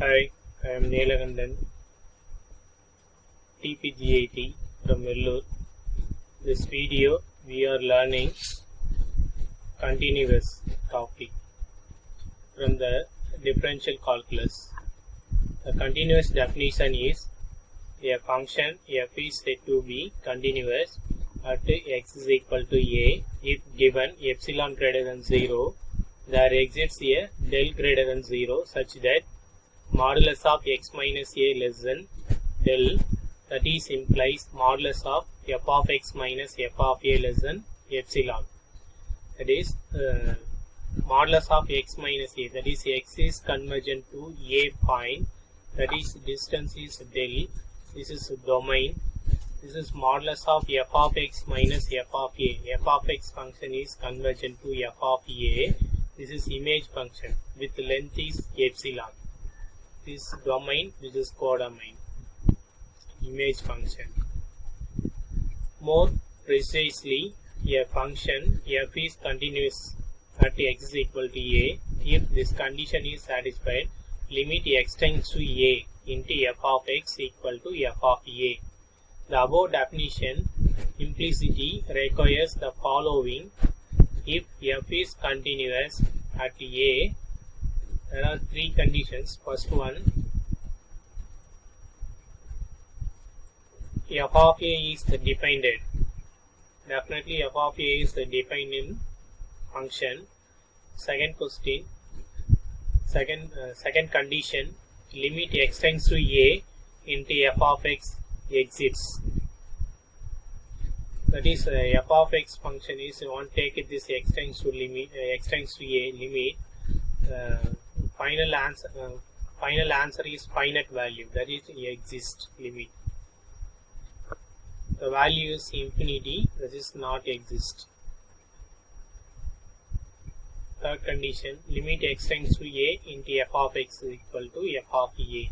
Hi, I am Neelakandan, TPGIT from Vellore. This video we are learning continuous topic from the differential calculus. The continuous definition is a function f is said to be continuous at x is equal to a if given epsilon greater than 0, there exists a del greater than 0 such that modulus of x minus a less than del, that is implies modulus of f of x minus f of a less than epsilon, that is modulus of x minus a, that is x is convergent to a point, that is distance is del, this is domain, this is modulus of f of x minus f of a, f of x function is convergent to f of a, this is image function with length is epsilon. This domain, this is codomain, image function. More precisely, a function f is continuous at x is equal to a if this condition is satisfied. Limit x tends to a into f of x equal to f of a. The above definition implicitly requires the following: if f is continuous at a, there are three conditions. First one, f of a is defined. Definitely f of a is defined in function. Second question, second condition, limit x tends to a into f of x exists. That is f of x function is, you want to take it this x tends to limit, x tends to a limit. Final answer is finite value, that is exist limit. The value is infinity, that is not exist. Third condition, limit x tends to a into f of x is equal to f of a.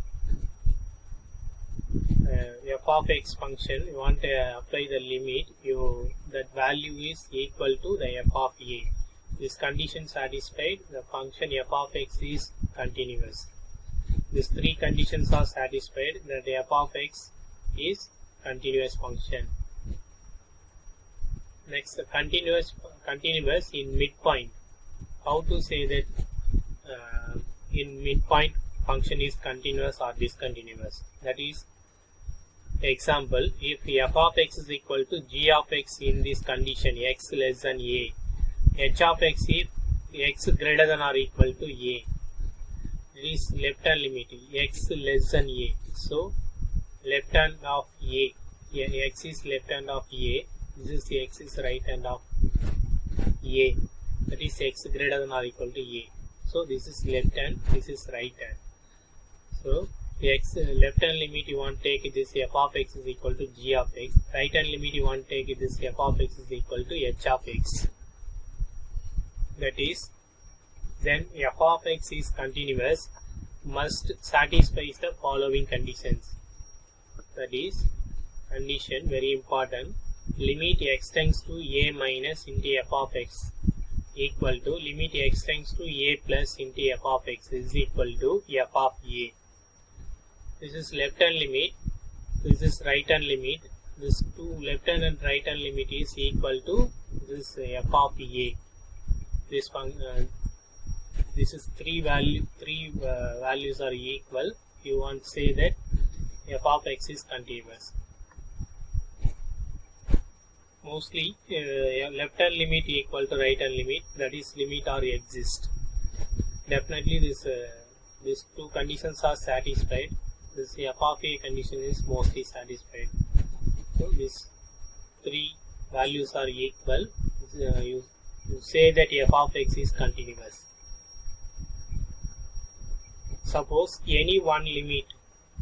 F of x function, you want to apply the limit, that value is equal to the f of a. This condition satisfied, the function f of x is continuous. These three conditions are satisfied, that f of x is continuous function. Next, continuous in midpoint. How to say that in midpoint function is continuous or discontinuous? That is, example, if f of x is equal to g of x in this condition x less than a, h of x if x greater than or equal to a, it is left hand limit x less than a. So left hand of a, x is left hand of a, this is x is right hand of a, that is x greater than or equal to a. So this is left hand, this is right hand. So x left hand limit you want to take this f of x is equal to g of x, right hand limit you want to take this f of x is equal to h of x. That is, then f of x is continuous must satisfy the following conditions. That is, condition very important, limit x tends to a minus into f of x equal to limit x tends to a plus into f of x is equal to f of a. This is left hand limit, this is right hand limit, this two left hand and right hand limit is equal to this f of a. This is three values are equal. You want to say that f of x is continuous. Mostly left hand limit equal to right hand limit, that is limit or exist. Definitely these two conditions are satisfied. This f of a condition is mostly satisfied. So these three values are equal. You say that f of x is continuous. Suppose any one limit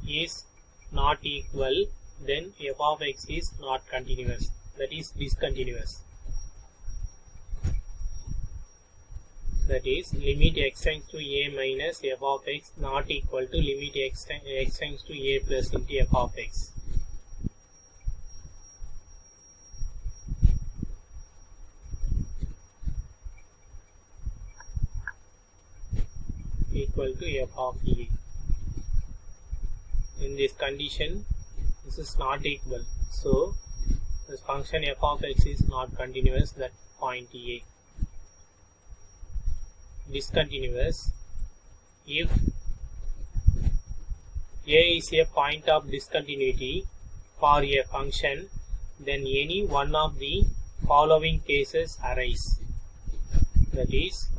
is not equal, then f of x is not continuous, that is discontinuous. That is, limit x tends to a minus f of x not equal to limit x tends to a plus into f of x. Equal to f of a. In this condition, this is not equal. So this function f of x is not continuous at point A. Discontinuous if A is a point of discontinuity for a function, then any one of the following cases arise. That is,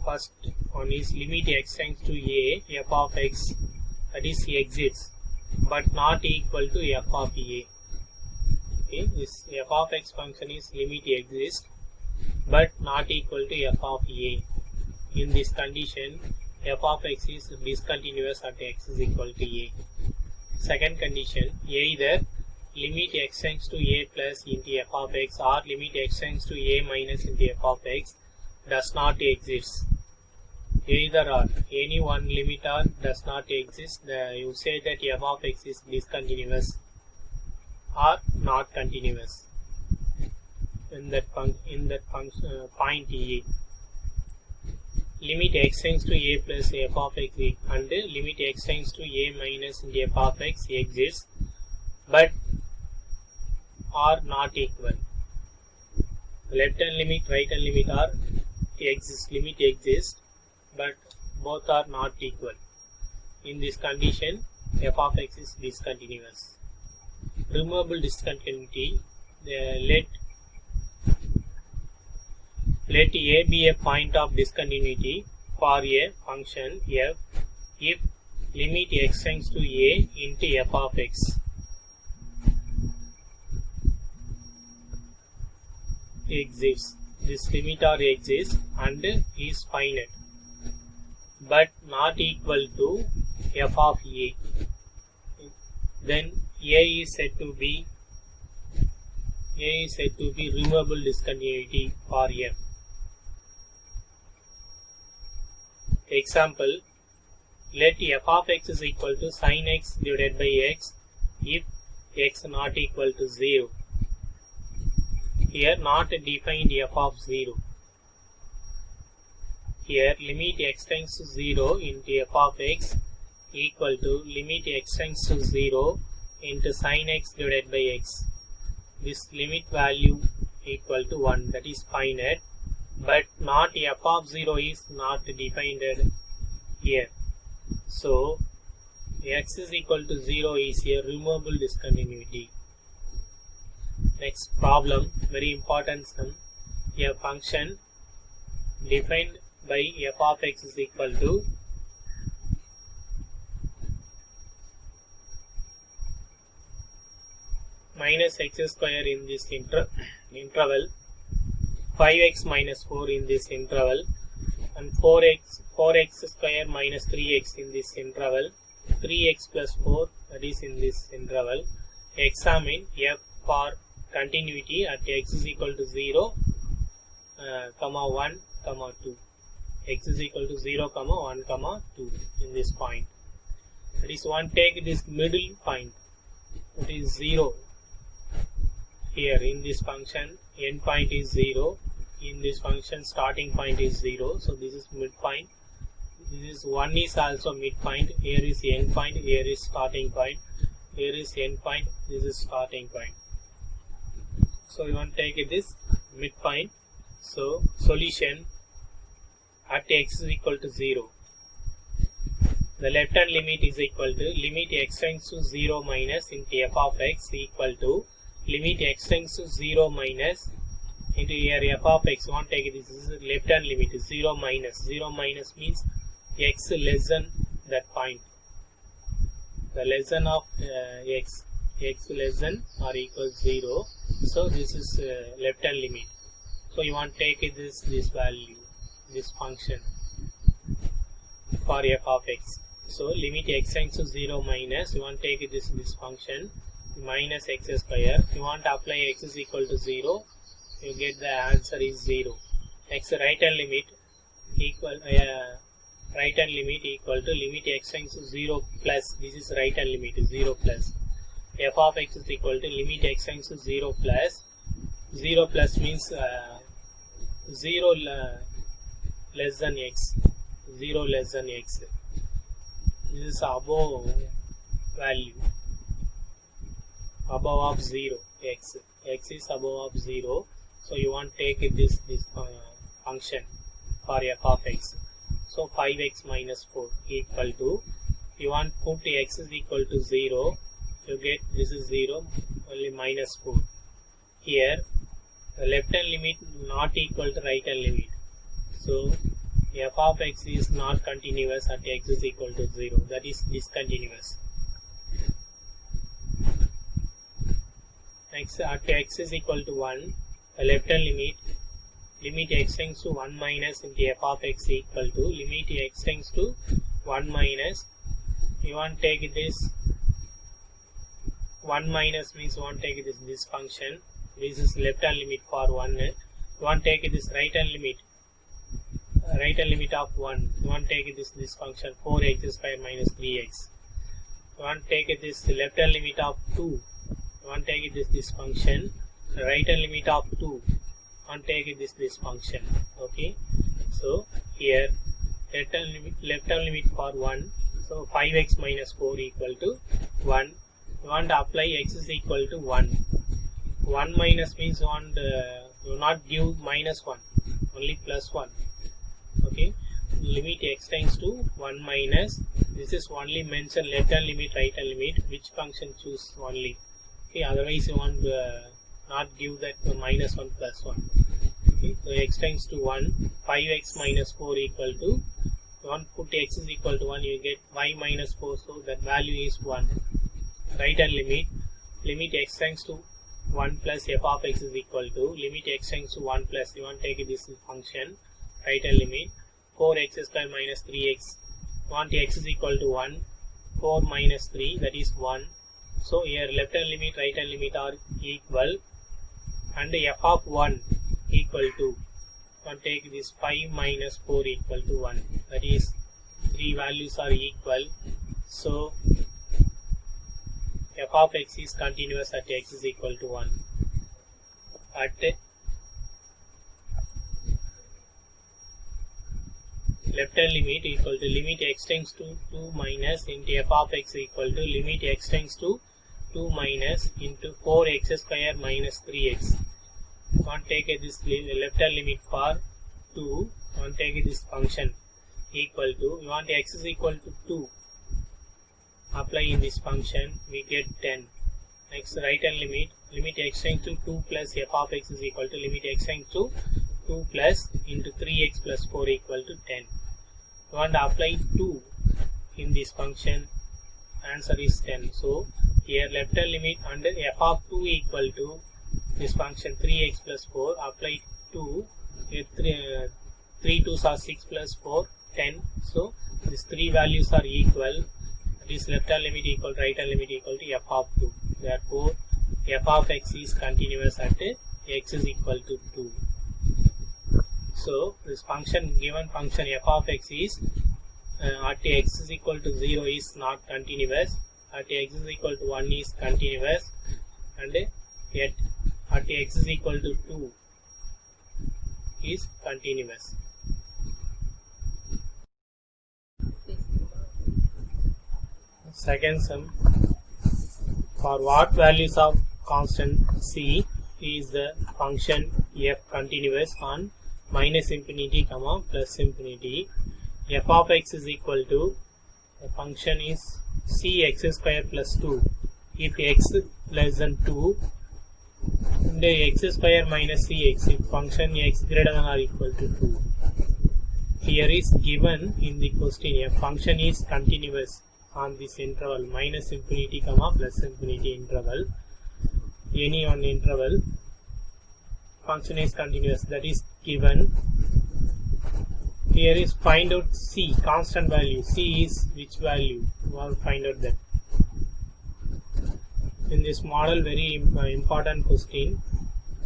first one is limit x tends to A, f of x, that is exists but not equal to f of A. Okay, this f of x function is limit exists but not equal to f of A. In this condition, f of x is discontinuous at x is equal to A. Second condition, either limit x tends to A plus into f of x or limit x tends to A minus into f of x does not exist. Either or, any one limit or does not exist, you say that f of x is discontinuous or not continuous in that point A. Limit x tends to A plus f of x and limit x tends to A minus into f of x exists but are not equal. Left hand limit, right hand limit are limit exists but both are not equal. In this condition, f of x is discontinuous. Removable discontinuity, let A be a point of discontinuity for a function f if limit x tends to A into f of x exists. This limit or exists and is finite but not equal to f of A. Then A is said to be removable discontinuity for f. Example, let f of x is equal to sin x divided by x if x not equal to 0. Here not defined f of 0. Here limit x tends to 0 into f of x equal to limit x tends to 0 into sin x divided by x. This limit value equal to 1, that is finite, but not f of 0 is not defined here. So x is equal to 0 is a removable discontinuity. Next problem, very important sum. A function defined by f of x is equal to minus x square in this interval, 5x minus 4 in this interval, and 4x square minus 3x in this interval, 3x plus 4 that is in this interval. Examine f for continuity at x is equal to 0, 1, 2. X is equal to 0, 1, 2 in this point. That is, one take this middle point, it is 0. Here in this function, end point is 0. In this function, starting point is 0. So this is midpoint. This is 1 is also midpoint. Here is end point. Here is starting point. Here is end point. This is starting point. So you want to take this midpoint. So solution at x is equal to 0. The left hand limit is equal to limit x tends to 0 minus into f of x equal to limit x tends to 0 minus into here f of x. Want to take this is left hand limit is 0 minus. 0 minus means x less than that point. The less than of x less than or equals 0. So this is left hand limit. So you want to take this value, this function for f of x. So limit x tends to 0 minus, you want to take this function minus x square. You want to apply x is equal to 0, you get the answer is 0. X right hand limit equal to limit x tends to 0 plus, this is right hand limit is 0 plus. F of x is equal to limit x tends to 0 plus. 0 plus means 0 less than x. 0 less than x. this is above value, above of 0, x is above of 0, so you want to take this function for f of x. So 5x minus 4 equal to, you want to put x is equal to 0, you get this is 0, only minus 4. Here the left hand limit not equal to right hand limit, so f of x is not continuous at x is equal to 0, that is discontinuous. Next, at x is equal to 1, the left hand limit x tends to 1 minus into f of x equal to limit x tends to 1 minus, you want to take this 1 minus means you want to take this function, this is left hand limit for 1, you want to take this right hand limit of 1, you want to take this function 4x square minus 3x, you want to take this left hand limit of 2, you want to take this function, right hand limit of 2, you want to take this function. Okay, so here left hand limit for 1, so 5x minus 4 equal to 1, you want to apply x is equal to 1, 1 minus means you want do not give minus 1, only plus 1. Okay, limit x tends to 1 minus, this is only mention left hand limit, right hand limit, which function choose only. Okay, otherwise you want not give that minus 1 plus 1. Okay, so x tends to 1, 5x minus 4 equal to, you want to put x is equal to 1, you get 5 minus 4, so that value is 1. Right hand limit x tends to 1 plus f of x is equal to, limit x tends to 1 plus, you want to take this function, right hand limit 4x square minus 3x, want x is equal to 1, 4 minus 3, that is 1. So here left hand limit, right hand limit are equal, and f of 1 equal to, want to take this 5 minus 4 equal to 1, that is 3 values are equal, so f of x is continuous at x is equal to 1. At left hand limit equal to limit x tends to 2 minus into f of x equal to limit x tends to 2 minus into 4x square minus 3x. Want to take this left hand limit for 2, want to take this function equal to, we want x is equal to 2, apply in this function, we get 10. Next, right hand limit x tends to 2 plus f of x is equal to limit x tends to 2 plus into 3x plus 4 equal to 10. We want to apply 2 in this function, answer is 10. So here left hand limit under f of 2 equal to this function 3x plus 4, apply 2, here 3 2s are 6 plus 4, 10. So these 3 values are equal, this left hand limit equal, right hand limit equal to f of 2. Therefore f of x is continuous at x is equal to 2. So this function, given function f of x is at x is equal to 0 is not continuous, at x is equal to 1 is continuous, and yet at x is equal to 2 is continuous. Second sum, for what values of constant c is the function f continuous on minus infinity comma plus infinity, f of x is equal to, the function is cx square plus 2, if x less than 2, and x square minus cx if function x greater than or equal to 2. Here is given in the question, a function is continuous on this interval minus infinity comma plus infinity interval, any one interval function is continuous, that is given. Here is find out c, constant value, c is which value, you want to find out that. In this model, very important question,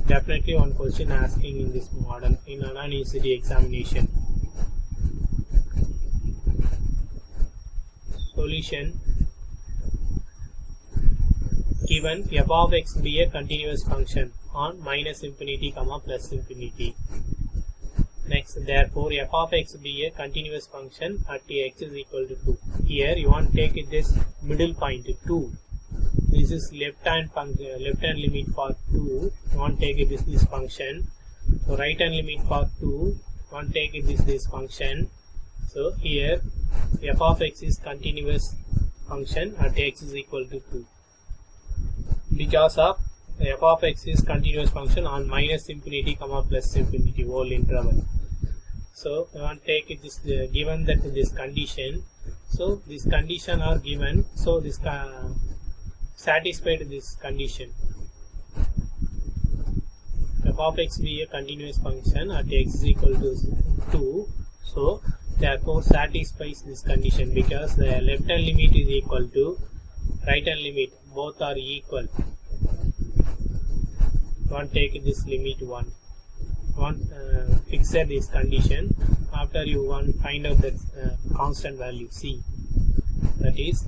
definitely one question asking in this model in an university examination. Solution, given f of x be a continuous function on minus infinity comma plus infinity. Next, x. Therefore, f of x be a continuous function at x is equal to 2. Here you want to take this middle point 2. This is left hand limit for 2. You want to take this function. So right hand limit for 2. You want to take this function. So here f of x is continuous function at x is equal to 2. Because of f of x is continuous function on minus infinity comma plus infinity whole interval. So we want to take this given that this condition. So this condition are given. So this satisfied this condition. F of x be a continuous function at x is equal to 2. So therefore satisfies this condition because the left hand limit is equal to right hand limit. Both are equal. Want take this limit 1. Want fix this condition. After you want find out that constant value c. That is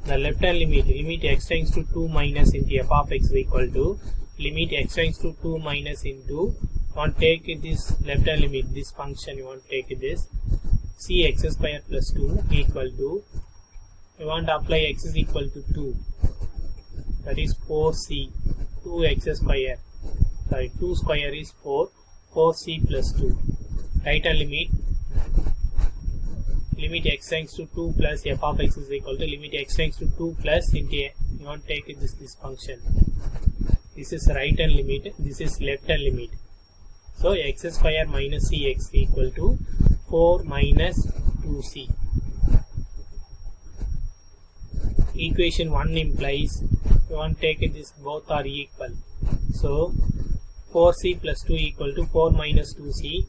the left hand limit x tends to 2 minus into f of x is equal to limit x tends to 2 minus into want take this left hand limit, this function you want to take this c x square plus 2 equal to you want to apply x is equal to 2, that is 4c 2x square, sorry 2 square is 4c plus 2. Right hand limit x tends to 2 plus f of x is equal to limit x tends to 2 plus into you want to take this function. This is right hand limit, this is left hand limit. So x square minus cx equal to 4 minus 2c. Equation 1 implies you want to take this both are equal. So 4c plus 2 equal to 4 minus 2c. You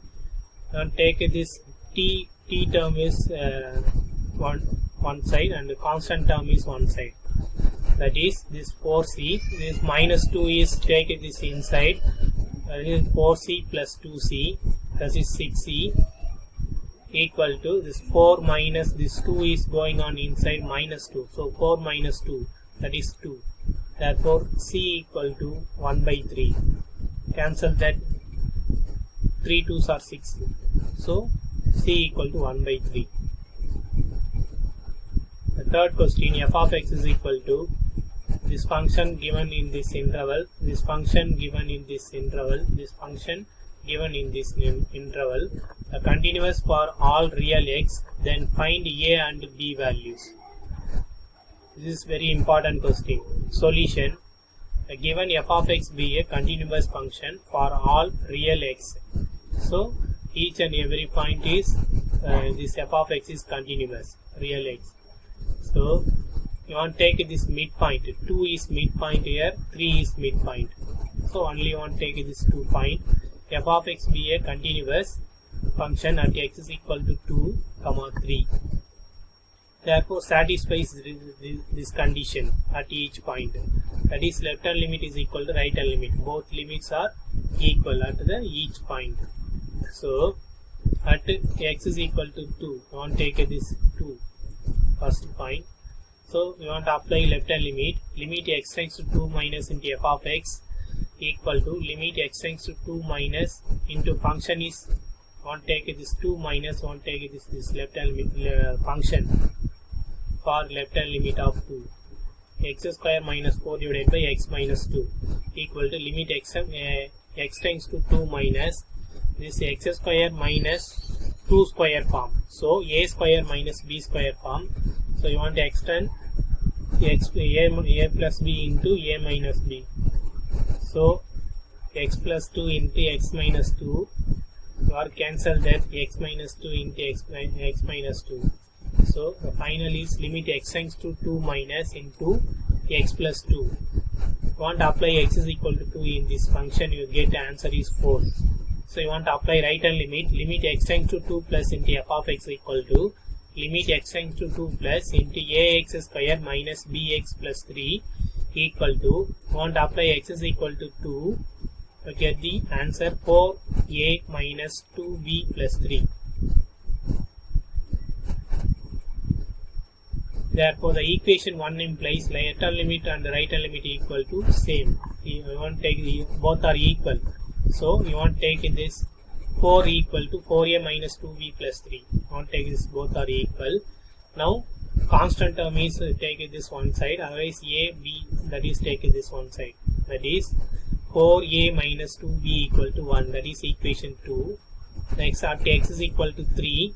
want to take this t term is one side and the constant term is one side. That is this 4c, this minus 2 is take this inside. That is 4c plus 2c, that is 6c equal to this 4 minus this 2 is going on inside minus 2. So 4 minus 2, that is 2. Therefore c equal to 1 by 3. Cancel that, 3 2s are 6. So c equal to 1 by 3. The third question, f of x is equal to this function given in this interval, this function given in this interval, this function given in this interval, continuous for all real x, then find a and b values. This is very important question. Solution, given f of x be a continuous function for all real x. So each and every point is this f of x is continuous, real x. So you want to take this midpoint, 2 is midpoint here, 3 is midpoint. So only you want to take this 2 point. F of x be a continuous function at x is equal to 2, 3. Therefore satisfies this condition at each point. That is left hand limit is equal to right hand limit. Both limits are equal at the each point. So at x is equal to 2, you want to take this 2 first point. So we want to apply left hand limit x tends to 2 minus into f of x equal to limit x tends to 2 minus into function is want to take this 2 minus want to take this left hand limit function for left hand limit of 2, x square minus 4 divided by x minus 2 equal to limit x tends to 2 minus this x square minus 2 square form. So a square minus b square form. So you want to extend a plus b into a minus b. So x plus 2 into x minus 2, or cancel that x minus 2 into x minus 2. So the final is limit x tends to 2 minus into x plus 2. Want to apply x is equal to 2 in this function, you get the answer is 4. So you want to apply right hand limit x tends to 2 plus into f of x equal to limit x tends to 2 plus into ax square minus bx plus 3 equal to, want to apply x is equal to 2, you get the answer 4a minus 2b plus 3. Therefore the equation 1 implies left hand limit and right hand limit equal to same. You want to take both are equal. So you want to take this 4 equal to 4a minus 2b plus 3. Not take this, both are equal. Now constant term is take this one side, otherwise a, b, that is take this one side. That is 4a minus 2b equal to 1. That is equation 2. Next after x is equal to 3,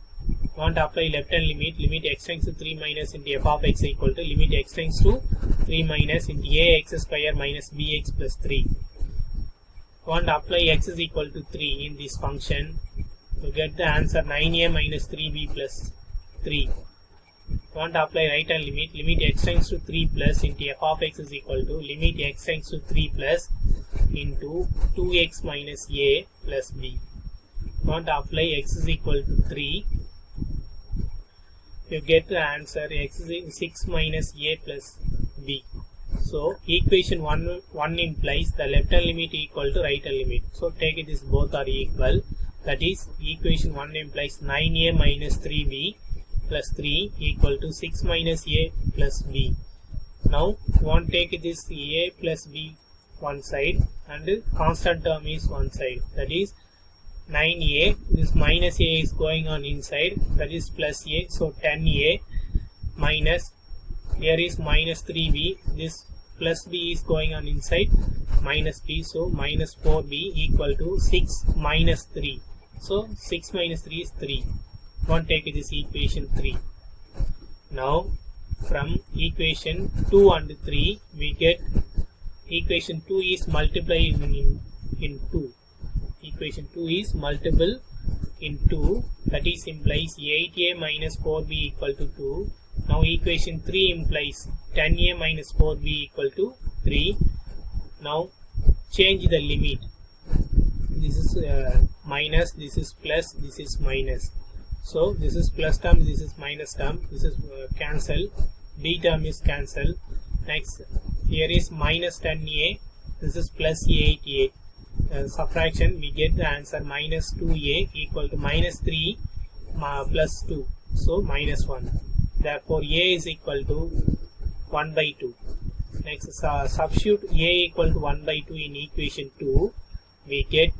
want to apply left hand limit. Limit x tends to 3 minus into f of x equal to limit x tends to 3 minus into ax square minus bx plus 3. Want to apply x is equal to 3 in this function. You get the answer 9a minus 3b plus 3. Want to apply right hand limit. Limit x tends to 3 plus into f of x is equal to limit x tends to 3 plus into 2x minus a plus b. Want to apply x is equal to 3. You get the answer x is 6 minus a plus b. So equation 1 implies the left hand limit equal to right hand limit. So take it as both are equal. That is equation 1 implies 9a minus 3b plus 3 equal to 6 minus a plus b. Now want to take this a plus b one side and constant term is one side. That is 9a, this minus a is going on inside, that is plus a, so 10a minus, here is minus 3b, this plus b is going on inside, minus b, so minus 4b equal to 6 minus 3. So 6 minus 3 is 3. One take this equation 3. Now from equation 2 and 3 we get equation 2 is multiplied in 2. Equation 2 is multiple in 2, that is implies 8a minus 4b equal to 2. Now equation 3 implies 10a minus 4b equal to 3. Now change the limit. This is minus, this is plus, this is minus. So this is plus term, this is minus term, this is cancel, b term is cancel. Next here is minus 10a, this is plus 8a. Subtraction, we get the answer minus 2a equal to minus 3 plus 2, so minus 1. Therefore a is equal to 1 by 2. Next substitute a equal to 1 by 2 in equation 2. We get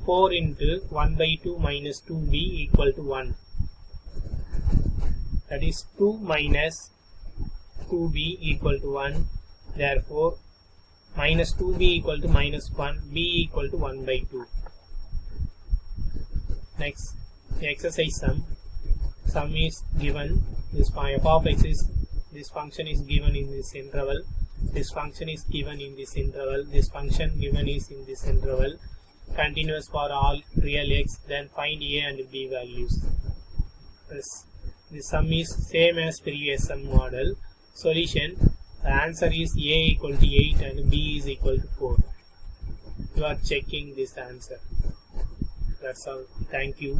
4 into 1 by 2 minus 2b equal to 1. That is 2 minus 2b equal to 1. Therefore minus 2b equal to minus 1, b equal to 1 by 2. Next exercise sum. Sum is given. This f of x is, this function is given in this interval. This function is given in this interval. This function given is in this interval. Continuous for all real x. Then find a and b values. This sum is same as previous sum model. Solution. The answer is a equal to 8 and b is equal to 4. You are checking this answer. That's all. Thank you.